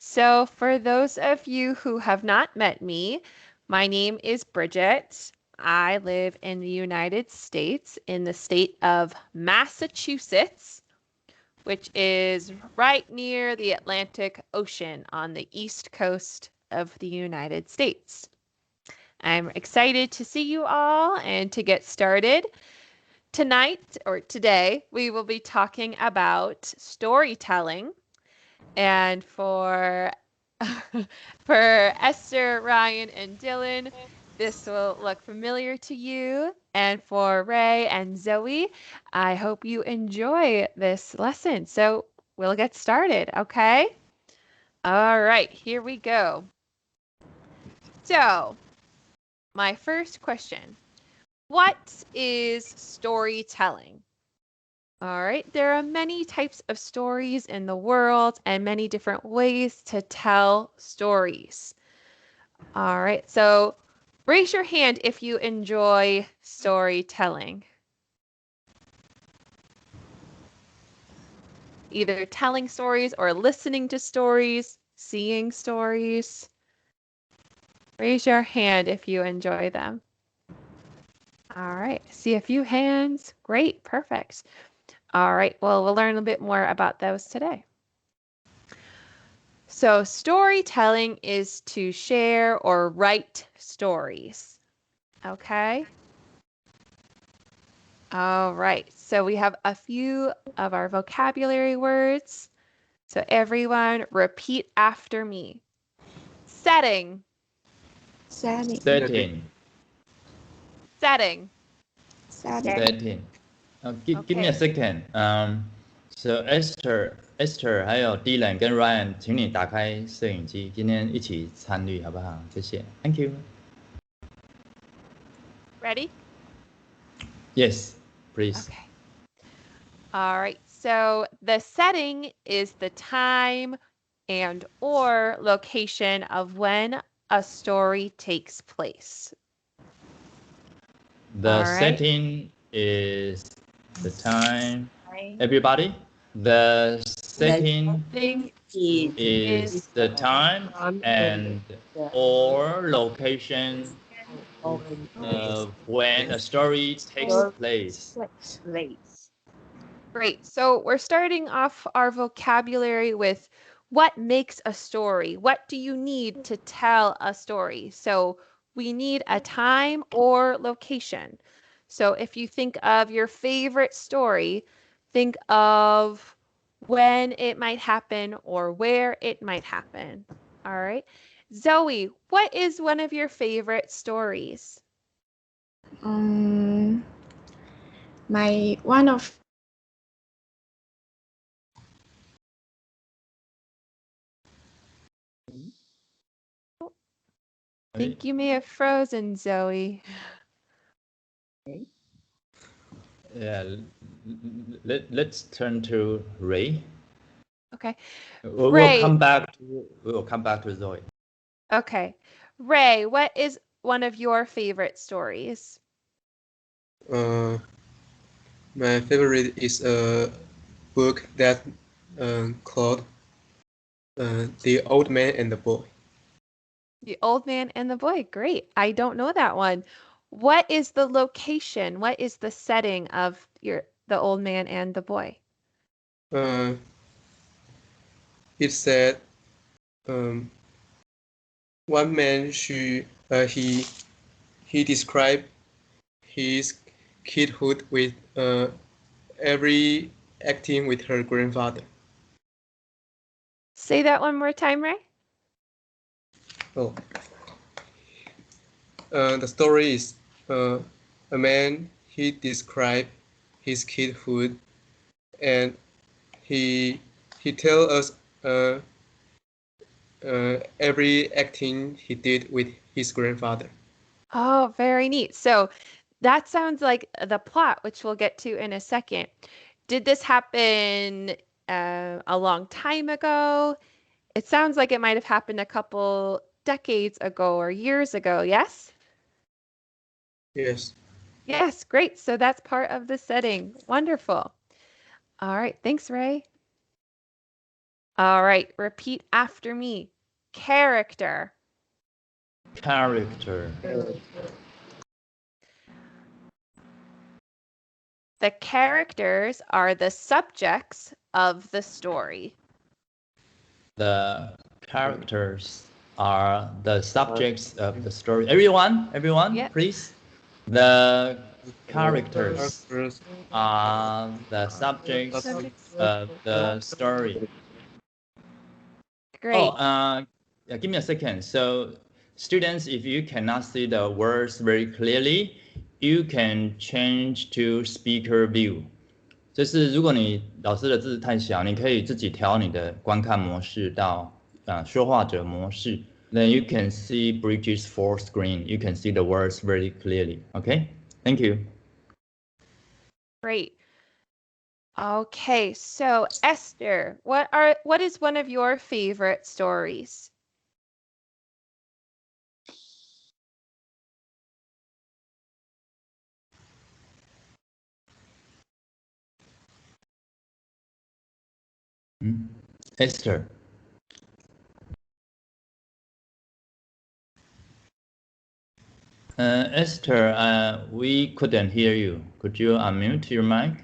So for those of you who have not met me, my name is Bridget. I live in the United States in the state of Massachusetts, which is right near the Atlantic Ocean on the east coast of the United States. I'm excited to see you all and to get started. Tonight or today, we will be talking about storytelling. And for Esther, Ryan, and Dylan, this will look familiar to you. And for Ray and Zoe, I hope you enjoy this lesson. So we'll get started, okay? All right, here we go. So, my first question, what is storytelling? All right, there are many types of stories in the world and many different ways to tell stories. All right, so raise your hand if you enjoy storytelling. Either telling stories or listening to stories, seeing stories. Raise your hand if you enjoy them. All right, see a few hands. Great, perfect. All right, well, we'll learn a bit more about those today. So storytelling is to share or write stories. Okay? All right, so we have a few of our vocabulary words. So everyone repeat after me. Setting, Setting. Setting. setting. Setting. Give me a Okay. second. So Esther 还有 Dylan 跟 Ryan，请你打开摄影机，今天一起参与好不好？谢谢。Thank you. Ready? Yes, please. Okay. All right, so the setting is the time and or location of when a story takes place. The All right. setting is the time. Everybody, the setting is the time and or location of when a story takes place. Great. So we're starting off our vocabulary with what makes a story? What do you need to tell a story? So we need a time or location. So if you think of your favorite story, think of when it might happen or where it might happen. All right. Zoe, what is one of your favorite stories? My one of I think you may have frozen, Zoe. Yeah, let's turn to Ray. Okay. We'll Ray. come back to Zoe. Okay. Ray, what is one of your favorite stories? My favorite is a book that called The Old Man and the Boy. The Old Man and the Boy. Great. I don't know that one. What is the location? What is the setting of the Old Man and the Boy? It said one man he described his kidhood with every acting with her grandfather. Say that one more time, Ray. Oh. The story is a man he described his kidhood and he tell us every acting he did with his grandfather. Oh, very neat. So that sounds like the plot, which we'll get to in a second. Did this happen a long time ago? It sounds like it might have happened a couple decades ago or years ago, yes? Yes. Yes, great. So that's part of the setting. Wonderful. All right, thanks, Ray. All right, repeat after me. Character. Character. The characters are the subjects of the story. The characters are the subjects of the story. Everyone, Yep. please. The characters are the subjects of the story. Great. Oh, yeah, give me a second. So, students, if you cannot see the words very clearly, you can change to speaker view. 就是如果你老师的字太小，你可以自己调你的观看模式到说话者模式。Then you can see Bridget's full screen. You can see the words very clearly. Okay? Thank you. Great. Okay, so Esther, what is one of your favorite stories? Esther. Esther, we couldn't hear you. Could you unmute your mic?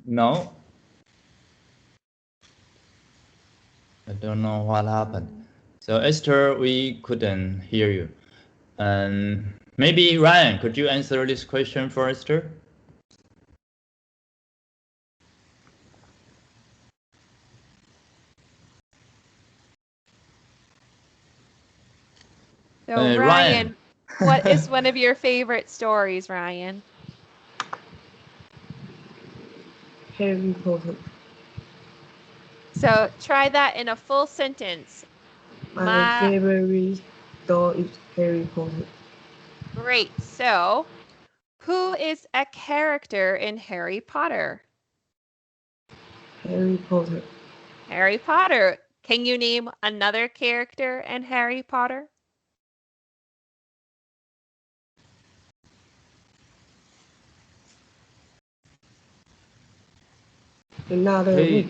No. I don't know what happened. So Esther, we couldn't hear you. Maybe Ryan, could you answer this question for Esther? So Ryan. Ryan, what is one of your favorite stories, Ryan? Harry Potter. So try that in a full sentence. My favorite story is Harry Potter. Great. So, who is a character in Harry Potter? Harry Potter. Harry Potter. Can you name another character in Harry Potter? Another week.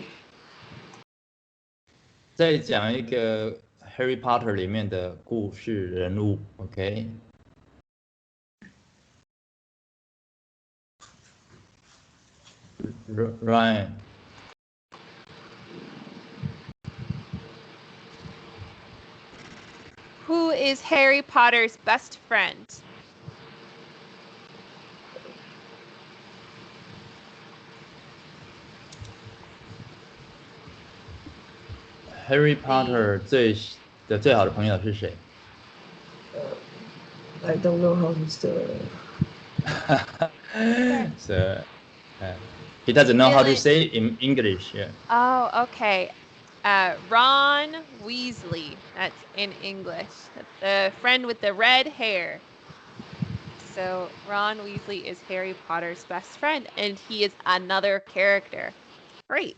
再讲一个 Harry Potter 里面的故事人物 ，OK？ Ryan. Who is Harry Potter's best friend? Harry Potter 最好的朋友是谁？ I don't know how to say. So, he doesn't know how to say in English. Yeah. Oh, okay. Ron Weasley. That's in English. The friend with the red hair. So Ron Weasley is Harry Potter's best friend, and he is another character. Great.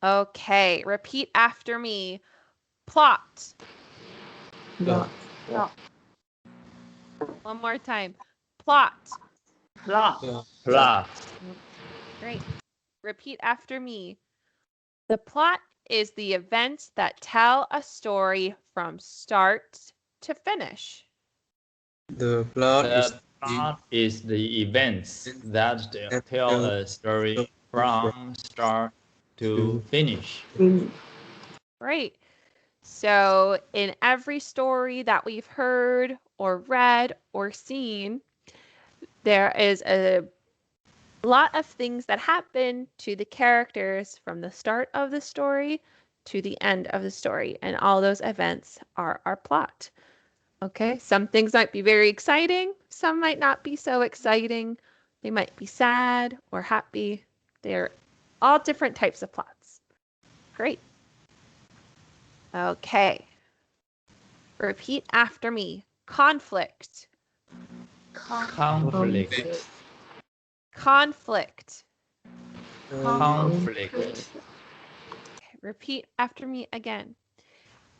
Okay, repeat after me. Plot. Plot. One more time. Plot. Plot. Great. Repeat after me. The plot is the events that tell a story from start to finish. The plot is the events that tell a story from start to finish. Great. So in every story that we've heard or read or seen, there is a lot of things that happen to the characters from the start of the story to the end of the story. And all those events are our plot. Okay, some things might be very exciting. Some might not be so exciting. They might be sad or happy. They're all different types of plots. Great. Okay. Repeat after me. Conflict. Conflict. Conflict. Conflict. Repeat after me again.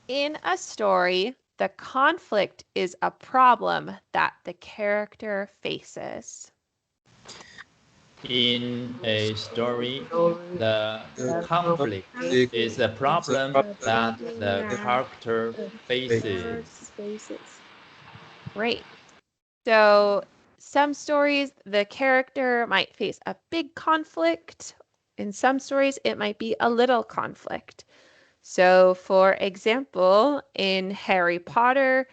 In a story, the conflict is a problem that the character faces. In a story, the The conflict conflict is a problem that the character faces. Great. So some stories, the character might face a big conflict. In some stories, it might be a little conflict. So for example, in Harry Potter,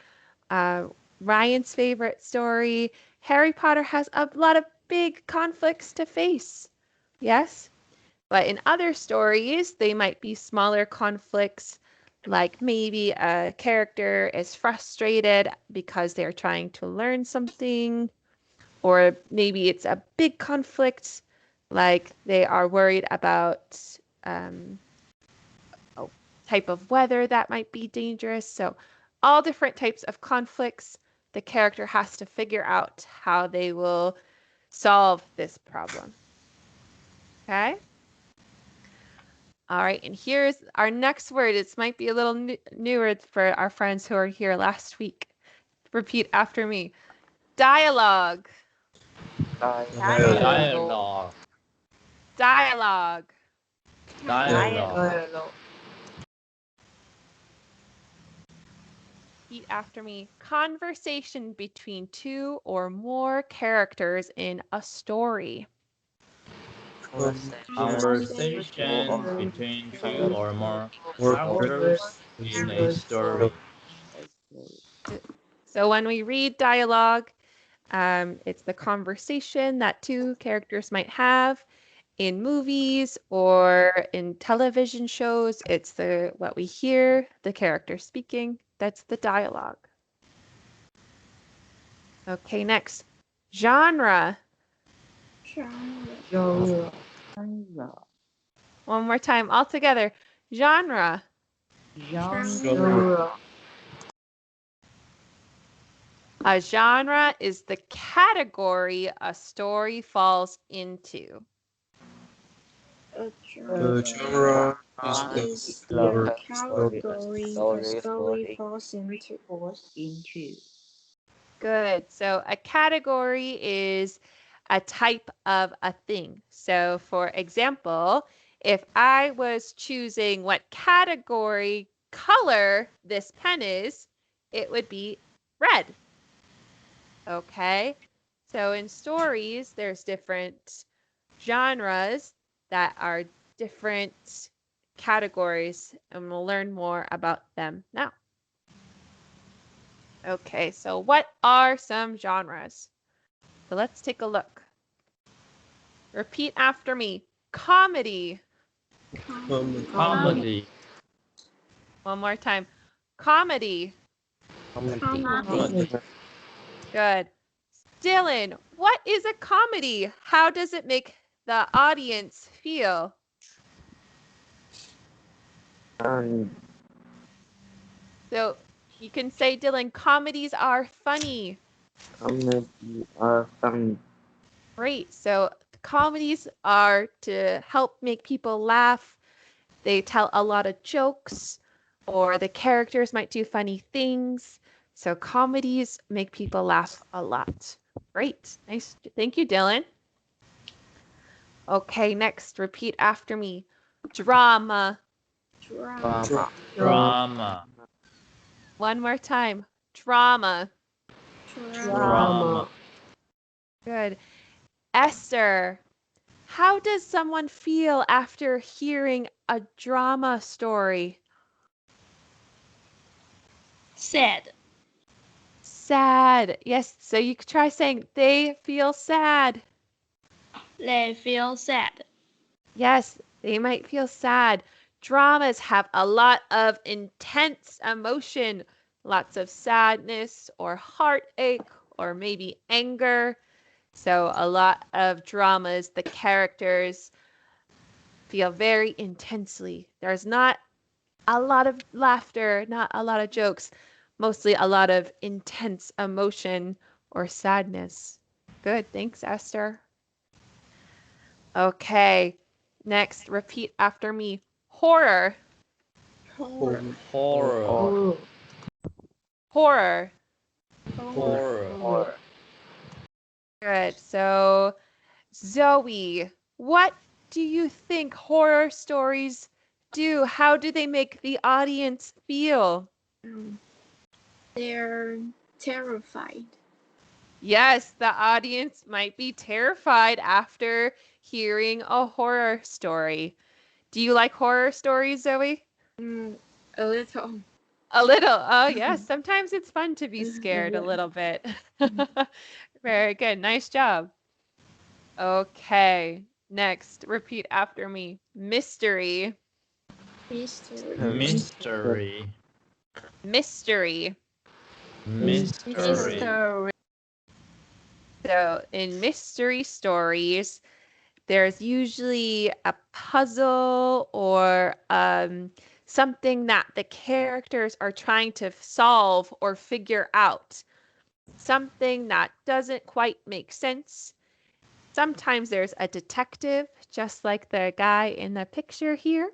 Ryan's favorite story, Harry Potter has a lot of big conflicts to face. Yes? But in other stories, they might be smaller conflicts, like maybe a character is frustrated because they're trying to learn something, or maybe it's a big conflict, like they are worried about a type of weather that might be dangerous. So all different types of conflicts, the character has to figure out how they will solve this problem. Okay? All right, and here's our next word. It might be a little newer for our friends who are here last week. Repeat after me. Dialogue. Dialogue. Dialogue. Dialogue. Repeat after me. Conversation between two or more characters in a story. Conversation between two or more characters in a story. So when we read dialogue, it's the conversation that two characters might have. In movies or in television shows, it's what we hear, the character speaking. That's the dialogue. Okay, next. Genre. Genre. One more time, all together. Genre. Genre. A genre is the category a story falls into. A The genre is the the story. category a story falls into. Good. So a category is a type of a thing. So for example, if I was choosing what category color this pen is, it would be red. Okay. So in stories, there's different genres that are different categories, and we'll learn more about them now. Okay, so what are some genres? So let's take a look. Repeat after me. Comedy. Comedy. One more time. Comedy. Good. Dylan, what is a comedy? How does it make the audience feel? So you can say, Dylan, comedies are funny. Great. So comedies are to help make people laugh. They tell a lot of jokes, or the characters might do funny things. So comedies make people laugh a lot. Great. Nice. Thank you, Dylan. Okay, next, repeat after me. Drama. Drama. One more time. Drama. Drama. Good. Esther. How does someone feel after hearing a drama story? Sad. Sad. Yes, so you could try saying they feel sad. They feel sad. Yes, they might feel sad. Dramas have a lot of intense emotion, lots of sadness or heartache or maybe anger. So a lot of dramas, the characters feel very intensely. There's not a lot of laughter, not a lot of jokes, mostly a lot of intense emotion or sadness. Good, thanks, Esther. Okay, next, repeat after me. Horror. Horror. Horror. Horror. Good. So, Zoe, what do you think horror stories do? How do they make the audience feel? They're terrified. Yes, the audience might be terrified after hearing a horror story. Do you like horror stories, Zoe? A little. A little. Oh, yes. Sometimes it's fun to be scared a little bit. Very good. Nice job. Okay. Next, repeat after me. Mystery. Mystery. Mystery. Mystery. Mystery. So, in mystery stories, there's usually a puzzle or something that the characters are trying to solve or figure out. Something that doesn't quite make sense. Sometimes there's a detective, just like the guy in the picture here,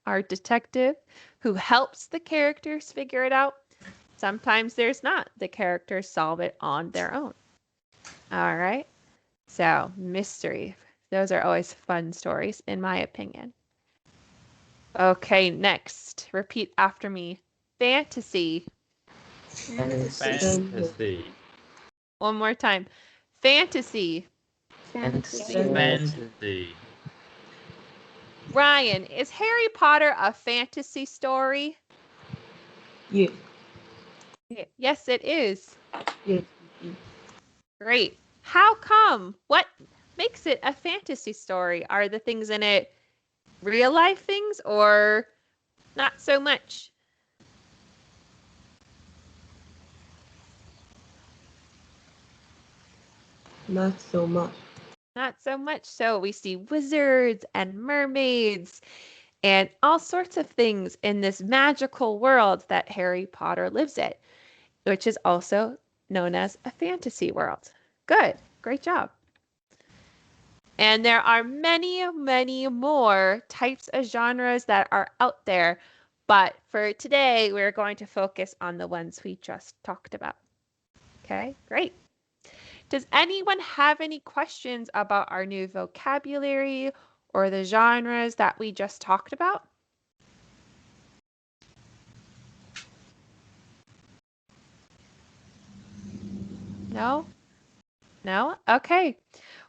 our detective, who helps the characters figure it out. Sometimes there's not. The characters solve it on their own. All right. So, mystery. Those are always fun stories, in my opinion. Okay, next. Repeat after me. Fantasy. Fantasy. One more time. Fantasy. Fantasy. Ryan, is Harry Potter a fantasy story? Yes. Yes, it is. Yes. Great. How come? What makes it a fantasy story? Are the things in it real life things or not so much? Not so much. Not so much. So we see wizards and mermaids and all sorts of things in this magical world that Harry Potter lives in, which is also known as a fantasy world. Good. Great job. And there are many, many more types of genres that are out there. But for today, we're going to focus on the ones we just talked about. Okay, great. Does anyone have any questions about our new vocabulary or the genres that we just talked about? No? No? Okay.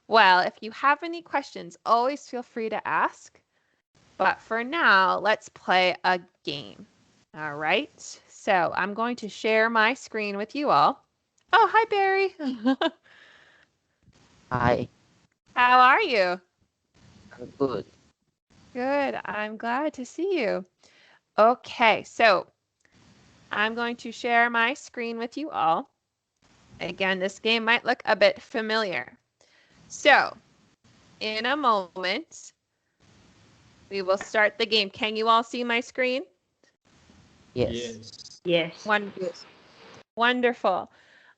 Well, if you have any questions, always feel free to ask. But for now, let's play a game. All right. So I'm going to share my screen with you all. Oh, hi, Barry. Hi, How are you? I'm good. Good. I'm glad to see you. Okay, so I'm going to share my screen with you all. Again, this game might look a bit familiar. So, in a moment, we will start the game. Can you all see my screen? Yes. Yes. Wonderful.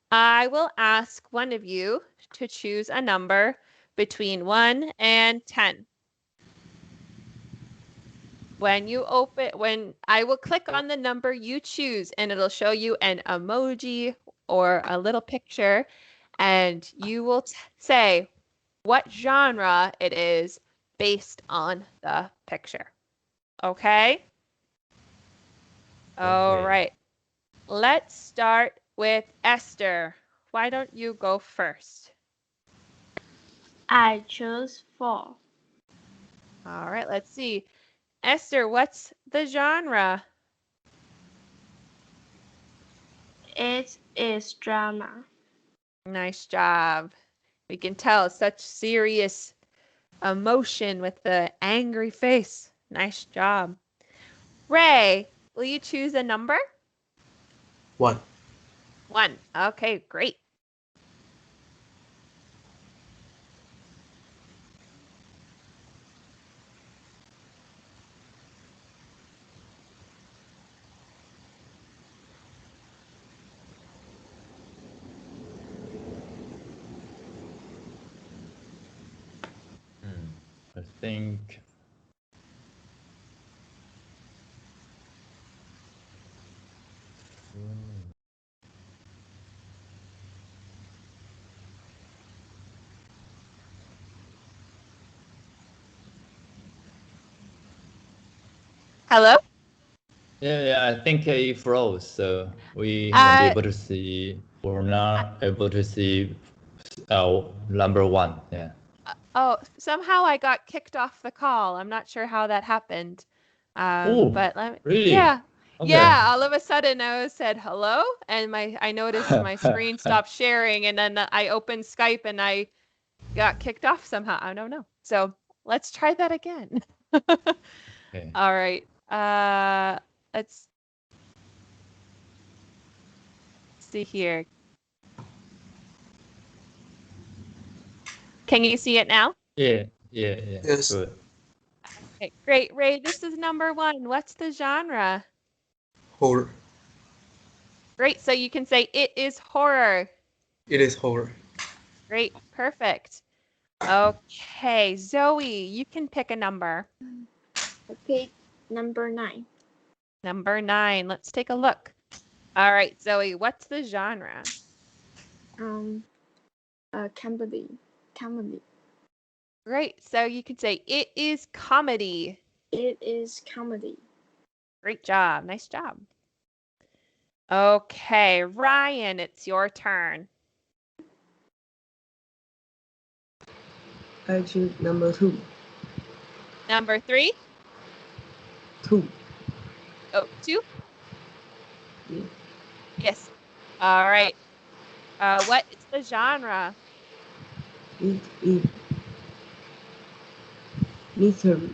I will ask one of you to choose a number between 1 and 10. When I will click on the number you choose and it'll show you an emoji or a little picture and you will say what genre it is based on the picture. Okay? All right. Let's start with Esther. Why don't you go first? I choose 4. All right, let's see. Esther, what's the genre? It is drama. Nice job. We can tell such serious emotion with the angry face. Nice job. Ray, will you choose a number? 1. 1. Okay, great. I think Hello? Yeah, I think it froze, so we won't be able to see. We're not able to see number one. Yeah. Oh, somehow I got kicked off the call. I'm not sure how that happened. Oh, But let me, really? yeah. Okay. Yeah, all of a sudden I said hello and I noticed my screen stopped sharing and then I opened Skype and I got kicked off somehow. I don't know. So let's try that again. Okay. All right. Let's see here. Can you see it now? Yeah. Yes. Good. Okay, great. Ray, this is number one. What's the genre? Horror. Great. So you can say it is horror. It is horror. Great. Perfect. Okay, Zoe, you can pick a number. I pick number 9. Number 9. Let's take a look. All right, Zoe, what's the genre? Comedy. Great. So you can say it is comedy. It is comedy. Great job. Nice job. Okay, Ryan, it's your turn. I choose number 2. Number 3? 2. Oh, 2? Yeah. Yes. All right. What is the genre? It is mystery.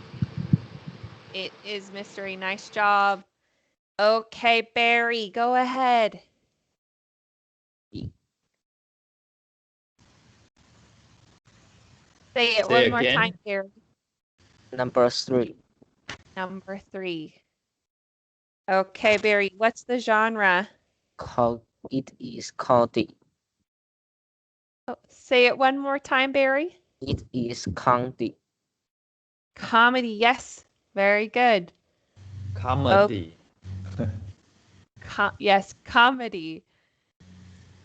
It is mystery. Nice job. Okay, Barry, go ahead. Say it Say one more again. time, Barry. Number 3. Number 3. Okay, Barry, what's the genre? It is comedy. Oh, say it one more time, Barry. It is comedy. Comedy, yes. Very good. Comedy. Yes, comedy.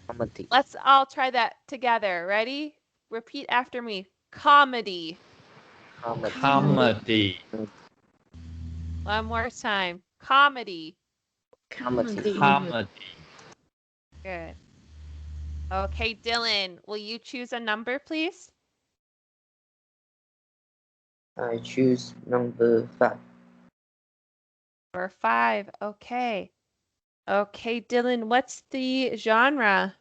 Comedy. Let's all try that together. Ready? Repeat after me. Comedy. Comedy. One more time. Comedy. Comedy. Comedy. Good. Okay, Dylan, will you choose a number, please? I choose number 5. Number 5. Okay. Okay, Dylan, what's the genre?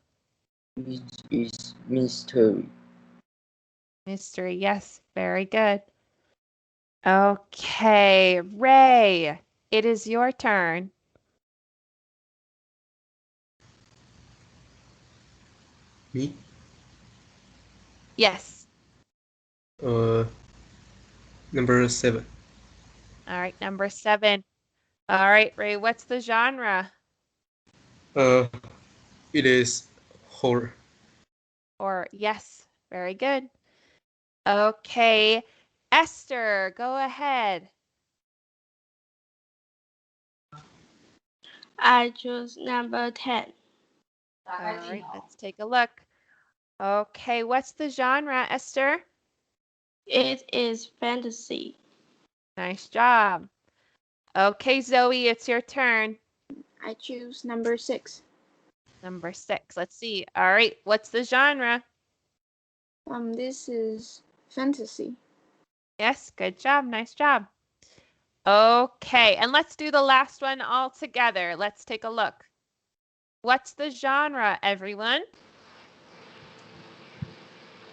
It is mystery. Mystery, yes. Very good. Okay, Ray, it is your turn. Me? Yes. Number 7. All right, number 7. All right, Ray, what's the genre? It is horror. Or yes, very good. Okay, Esther, go ahead. I choose number 10. All right, let's take a look. Okay, what's the genre, Esther? It is fantasy. Nice job. Okay, Zoe, it's your turn. I choose number 6. Number 6. Let's see. All right, what's the genre? This is fantasy. Yes, good job. Nice job. Okay, and let's do the last one all together. Let's take a look. What's the genre, everyone?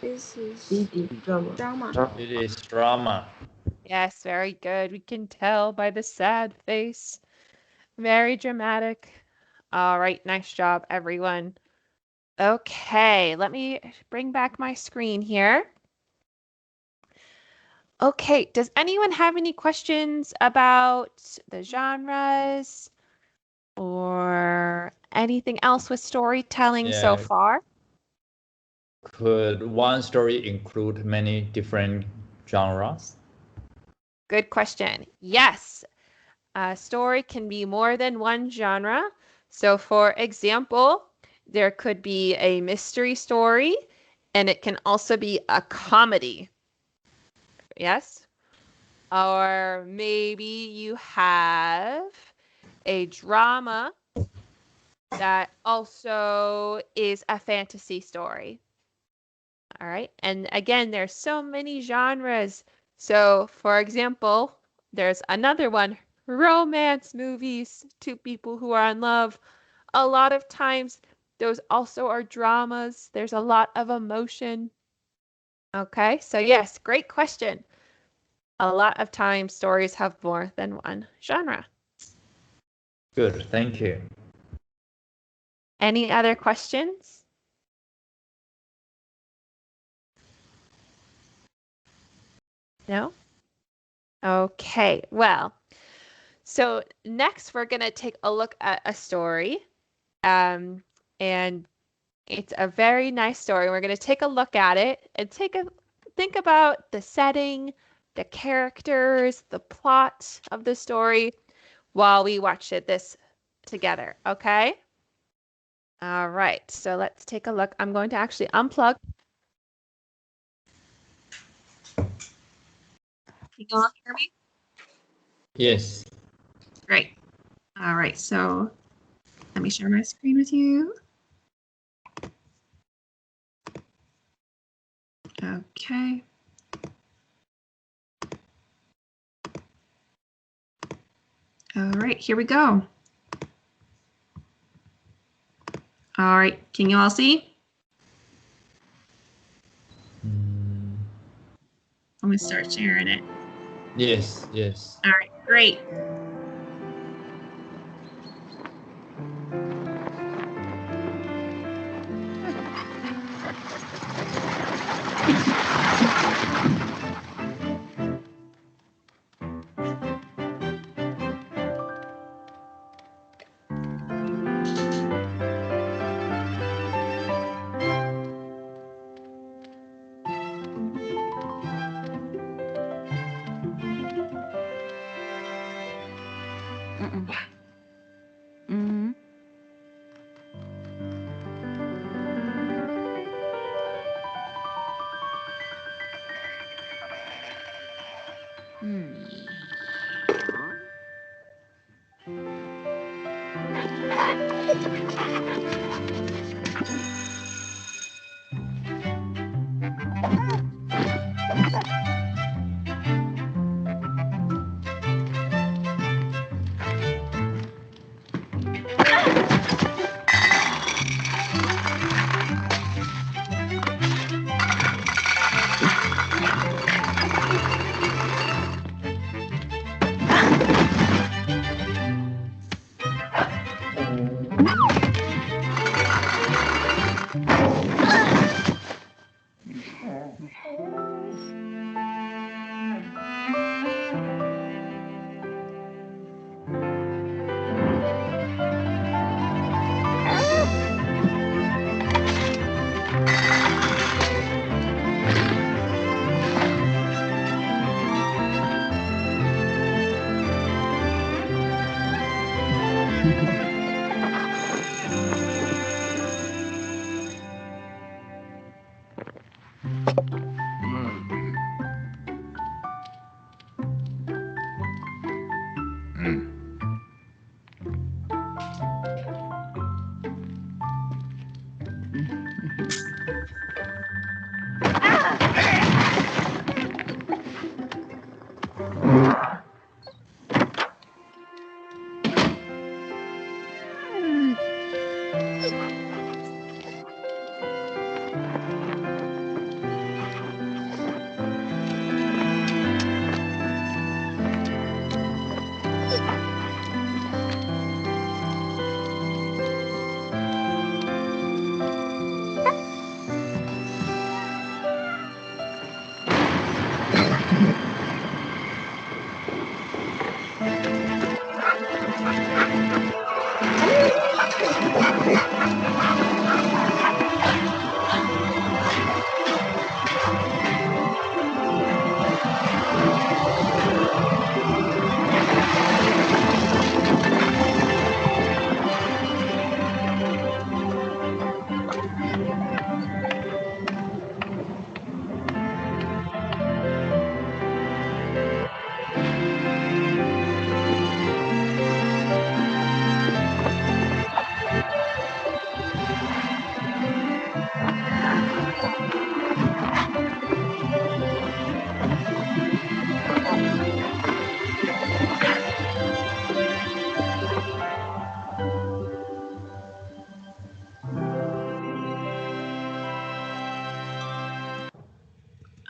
This is It is drama. drama. It is drama. Yes, very good. We can tell by the sad face. Very dramatic. All right, nice job, everyone. Okay, let me bring back my screen here. Okay, does anyone have any questions about the genres or anything else with storytelling so Yeah. far? Could one story include many different genres? Good question. Yes, a story can be more than one genre. So, for example, there could be a mystery story and it can also be a comedy. Yes? Or maybe you have a drama that also is a fantasy story. All right. And again, there's so many genres. So, for example, there's another one, romance movies, two people who are in love. A lot of times, those also are dramas. There's a lot of emotion. Okay. So, yes, great question. A lot of times, stories have more than one genre. Good, thank you. Any other questions? No? Okay, well, so next we're going to take a look at a story. And it's a very nice story. We're going to take a look at it and think about the setting, the characters, the plot of the story while we watch this together, okay? All right, so let's take a look. I'm going to actually unplug. Can you all hear me? Yes. Great. All right, so let me share my screen with you. Okay. All right, here we go. All right, can you all see? Let me start sharing it. Yes, yes. All right, great.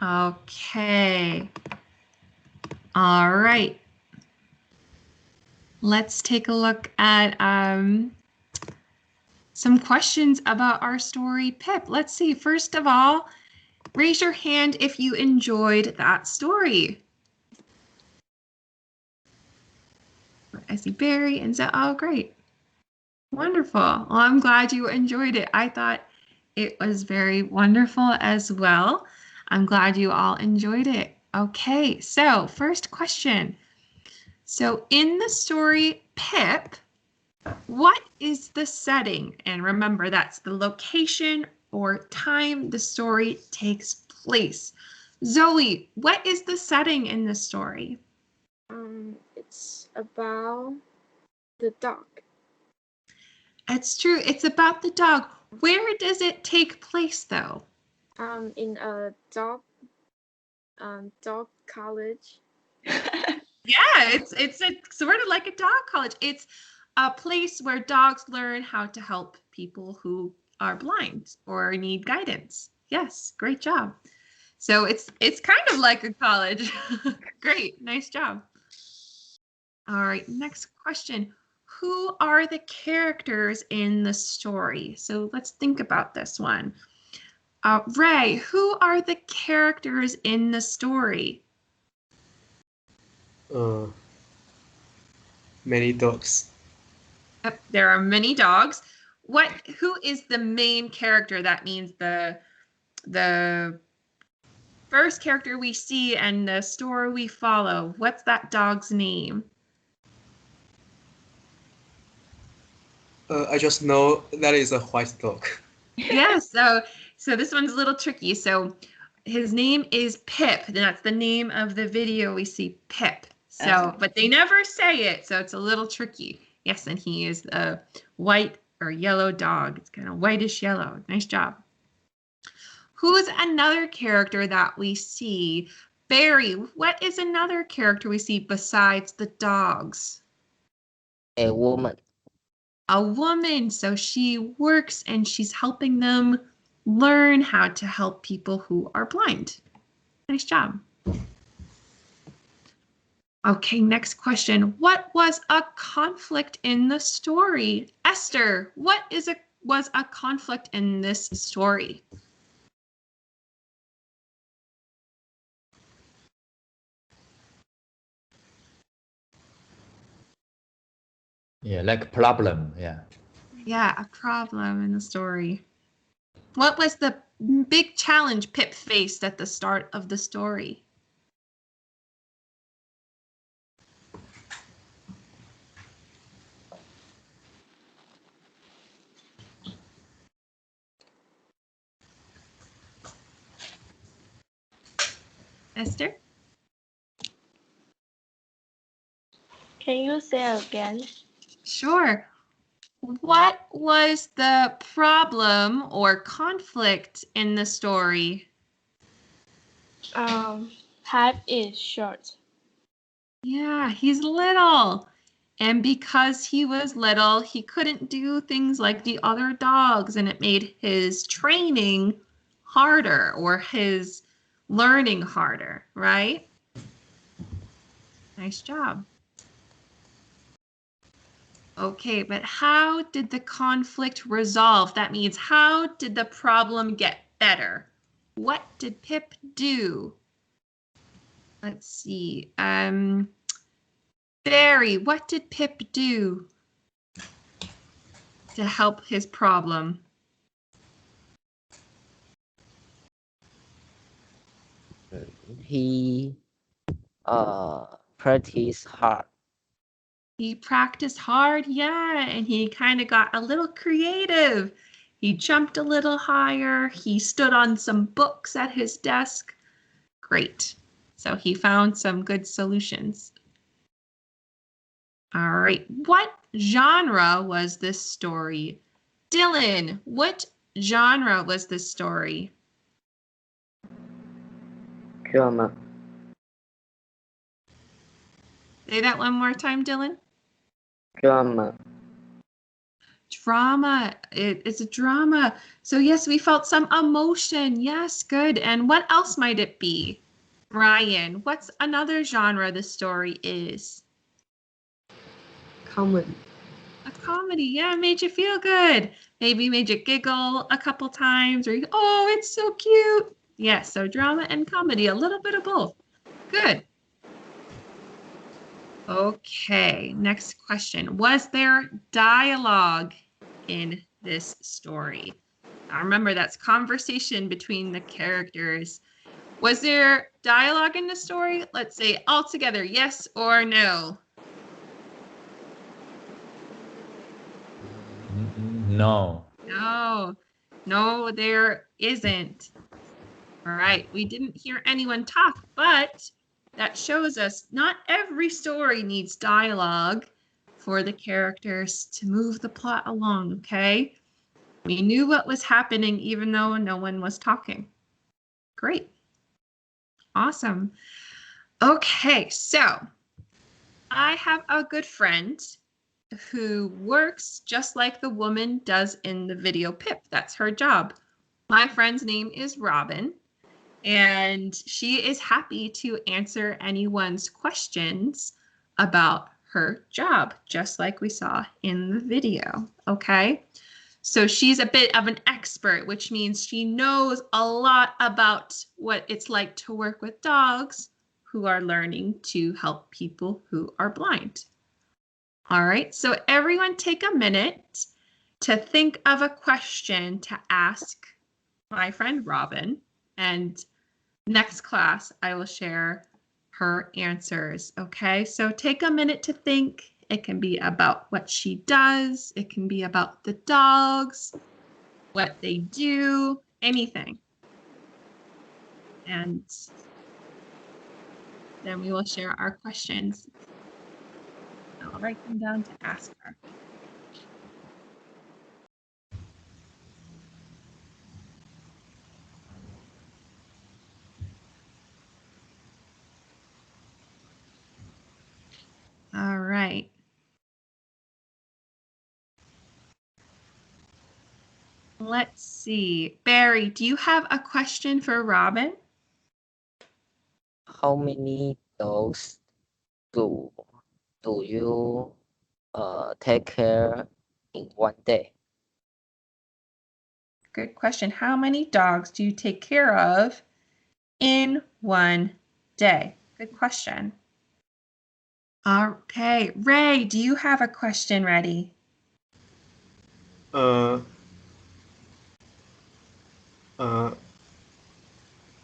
Okay. All right. Let's take a look at some questions about our story, Pip. Let's see. First of all, raise your hand if you enjoyed that story. I see Barry and Zell. Oh, great. Wonderful. Well, I'm glad you enjoyed it. I thought it was very wonderful as well. I'm glad you all enjoyed it. Okay, so first question. So in the story, Pip, what is the setting? And remember, that's the location or time the story takes place. Zoe, what is the setting in the story? It's about the dog. It's true. It's about the dog. Where does it take place, though? In a dog college. Yeah, it's a sort of like a dog college. It's a place where dogs learn how to help people who are blind or need guidance. Yes, great job. So it's kind of like a college. Great, nice job. All right, next question. Who are the characters in the story? So let's think about this one. Ray, who are the characters in the story? Many dogs. Yep, there are many dogs. Who is the main character? That means the first character we see and the story we follow. What's that dog's name? I just know that is a white dog. Yeah, so this one's a little tricky. So his name is Pip. That's the name of the video we see, Pip. So, but they never say it, so it's a little tricky. Yes, and he is a white or yellow dog. It's kind of whitish yellow. Nice job. Who's another character that we see? Barry, what is another character we see besides the dogs? A woman. A woman. So she works and she's helping them learn how to help people who are blind. Nice job. Okay, next question. What was a conflict in the story? Esther, what was a conflict in this story? Yeah, like problem. Yeah. Yeah, a problem in the story. What was the big challenge Pip faced at the start of the story? Esther? Can you say again? Sure. What was the problem or conflict in the story? Type is short. Yeah, he's little. And because he was little, he couldn't do things like the other dogs, and it made his training harder or his learning harder, right? Nice job. Okay, but how did the conflict resolve? That means how did the problem get better? What did Pip do? Let's see. Barry, what did Pip do to help his problem? He practiced hard. He practiced hard, yeah, and he kind of got a little creative. He jumped a little higher. He stood on some books at his desk. Great. So he found some good solutions. All right. What genre was this story? Dylan, what genre was this story? Drama. Say that one more time, Dylan. Drama. drama. It's a drama. So yes, we felt some emotion. Yes, good. And what else might it be? Ryan, what's another genre the story is? Comedy. A comedy. Yeah, it made you feel good. Maybe made you giggle a couple times, or you, oh, it's so cute. Yes, so drama and comedy, a little bit of both. Good. Okay, next question. Was there dialogue in this story? Now remember, that's conversation between the characters. Was there dialogue in the story? Let's say all together, yes or no? No. No, there isn't. All right, we didn't hear anyone talk, but that shows us not every story needs dialogue for the characters to move the plot along, okay? We knew what was happening even though no one was talking. Great. Awesome. Okay, so I have a good friend who works just like the woman does in the video Pip. That's her job. My friend's name is Robin, and she is happy to answer anyone's questions about her job, just like we saw in the video, okay? So she's a bit of an expert, which means she knows a lot about what it's like to work with dogs who are learning to help people who are blind. All right, so everyone take a minute to think of a question to ask my friend Robin, and next class I will share her answers, okay? So take a minute to think. It can be about what she does. It can be about the dogs, what they do, anything. And then we will share our questions. I'll write them down to ask her. All right. Let's see. Barry, do you have a question for Robin? How many dogs do you take care in one day? Good question. How many dogs do you take care of in one day? Good question. Okay. Ray, do you have a question ready? Uh,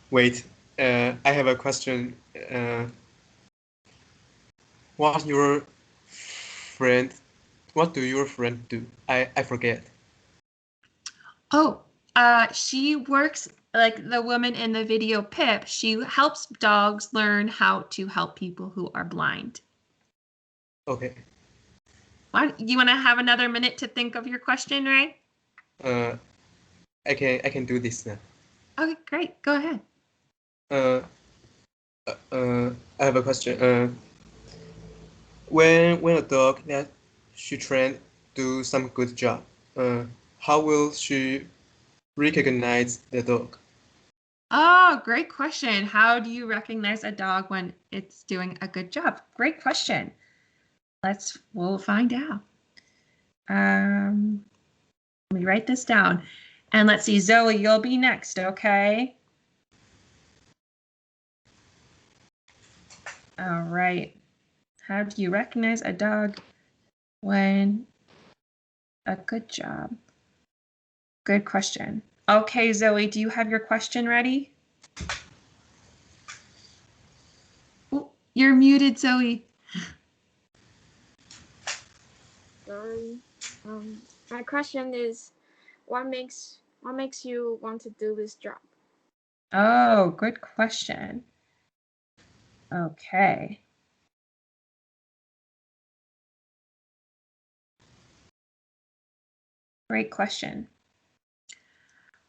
Wait. I have a question. What your friend? What do your friend do? I forget. Oh, she works like the woman in the video Pip. She helps dogs learn how to help people who are blind. Okay. You want to have another minute to think of your question, Ray? I can do this now. Okay, great. Go ahead. I have a question. When a dog that she trained do some good job, how will she recognize the dog? Oh, great question. How do you recognize a dog when it's doing a good job? Great question. We'll find out. Let me write this down. And let's see, Zoe, you'll be next, okay? All right. How do you recognize a dog when a good job? Good question. Okay, Zoe, do you have your question ready? Oh, you're muted, Zoe. Sorry. My question is, what makes you want to do this job? Oh, good question. Okay. Great question.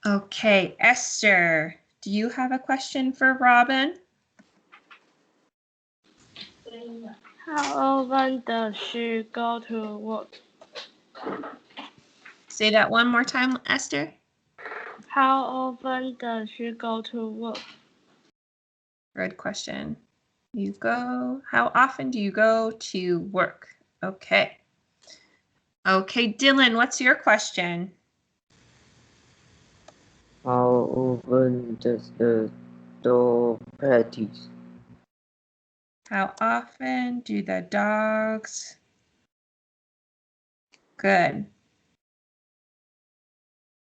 Okay, Esther, do you have a question for Robin? How often does she go to work? Say that one more time, Esther. How often does she go to work? Good question. How often do you go to work? Okay. Okay, Dylan, what's your question? How often does the dog practice? How often do the dogs? Good.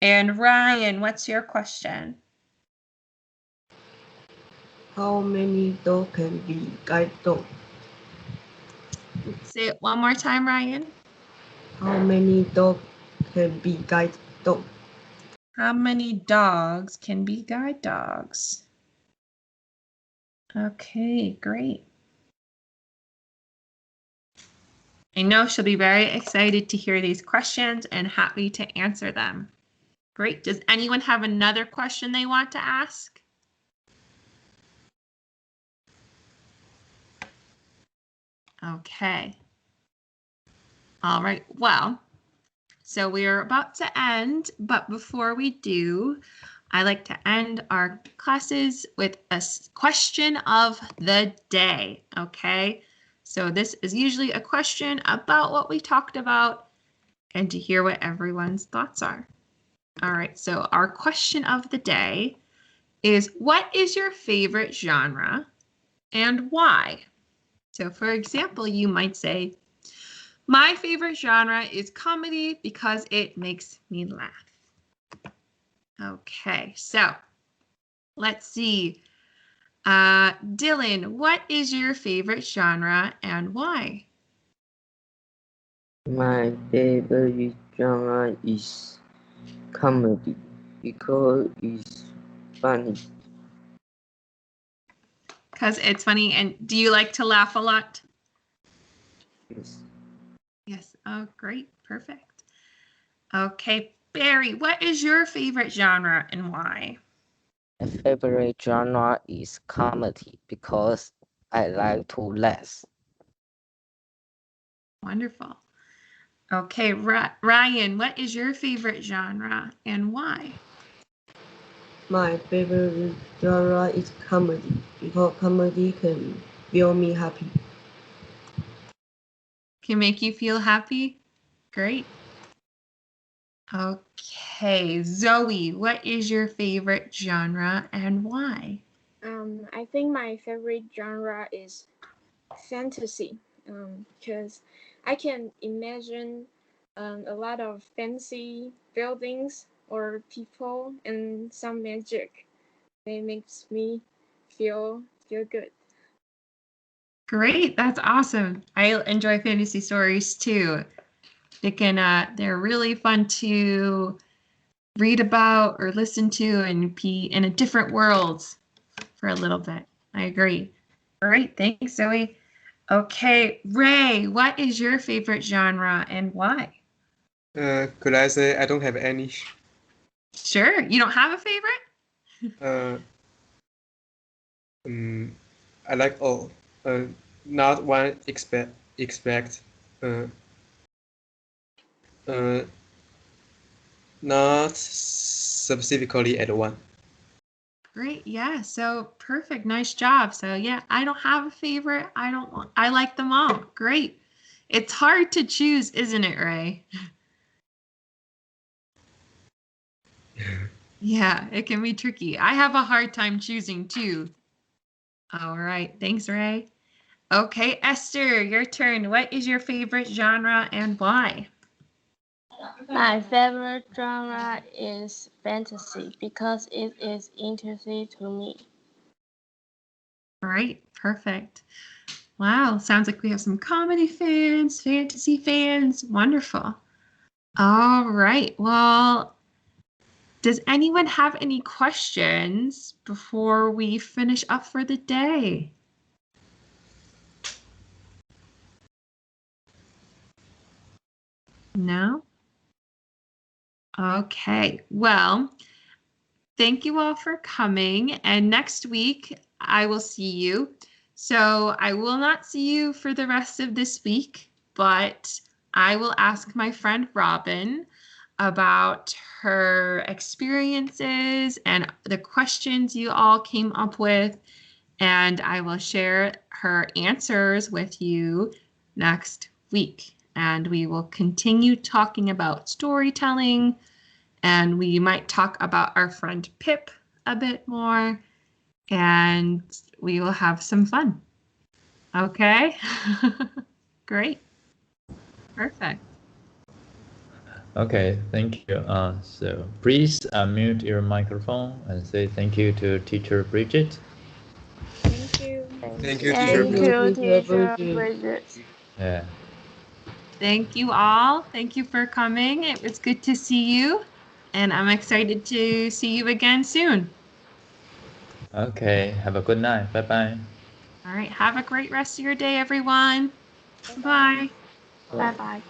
And Ryan, what's your question? How many dogs can be guide dog? Say it one more time, Ryan. How many dogs can be guide dog? How many dogs can be guide dogs? Okay, great. I know she'll be very excited to hear these questions and happy to answer them. Great. Does anyone have another question they want to ask? Okay. All right. Well, so we are about to end, but before we do, I like to end our classes with a question of the day. Okay. So this is usually a question about what we talked about and to hear what everyone's thoughts are. All right, so our question of the day is, what is your favorite genre and why? So for example, you might say, my favorite genre is comedy because it makes me laugh. Okay, so let's see. Dylan, what is your favorite genre and why? My favorite genre is comedy because it's funny. Because it's funny. And do you like to laugh a lot? Yes. Yes. Oh, great. Perfect. Okay, Barry, what is your favorite genre and why? My favorite genre is comedy because I like to laugh. Wonderful. Okay, Ryan, what is your favorite genre and why? My favorite genre is comedy because comedy can feel me happy. Can make you feel happy? Great. Okay, Zoe, what is your favorite genre and why? I think my favorite genre is fantasy. Because I can imagine a lot of fancy buildings or people and some magic. It makes me feel good. Great, that's awesome. I enjoy fantasy stories too. They're really fun to read about or listen to and be in a different world for a little bit. I agree. Great, thanks, Zoe. Okay, Ray, what is your favorite genre and why? Could I say I don't have any? Sure, you don't have a favorite? Uh, I like all. Not one expect. Uh, uh, Not specifically at one. Great, yeah, so perfect, nice job. So yeah, I don't have a favorite. I like them all. Great. It's hard to choose, isn't it, Ray? Yeah, it can be tricky. I have a hard time choosing too. All right, thanks, Ray. Okay, Esther, your turn. What is your favorite genre and why? My favorite genre is fantasy because it is interesting to me. All right, perfect. Wow, sounds like we have some comedy fans, fantasy fans. Wonderful. All right, well, does anyone have any questions before we finish up for the day? No? Okay, well, thank you all for coming. And next week, I will see you. So I will not see you for the rest of this week, but I will ask my friend Robin about her experiences and the questions you all came up with. And I will share her answers with you next week. And we will continue talking about storytelling, and we might talk about our friend Pip a bit more, and we will have some fun. Okay? Great. Perfect. Okay, thank you. So please mute your microphone and say thank you to teacher Bridget. Thank you. Thank you, teacher Thank Bridget. you, teacher Bridget. Bridget. Yeah. Thank you all. Thank you for coming. It was good to see you, and I'm excited to see you again soon. Okay, have a good night. Bye-bye. All right. Have a great rest of your day, everyone. Bye. Bye bye.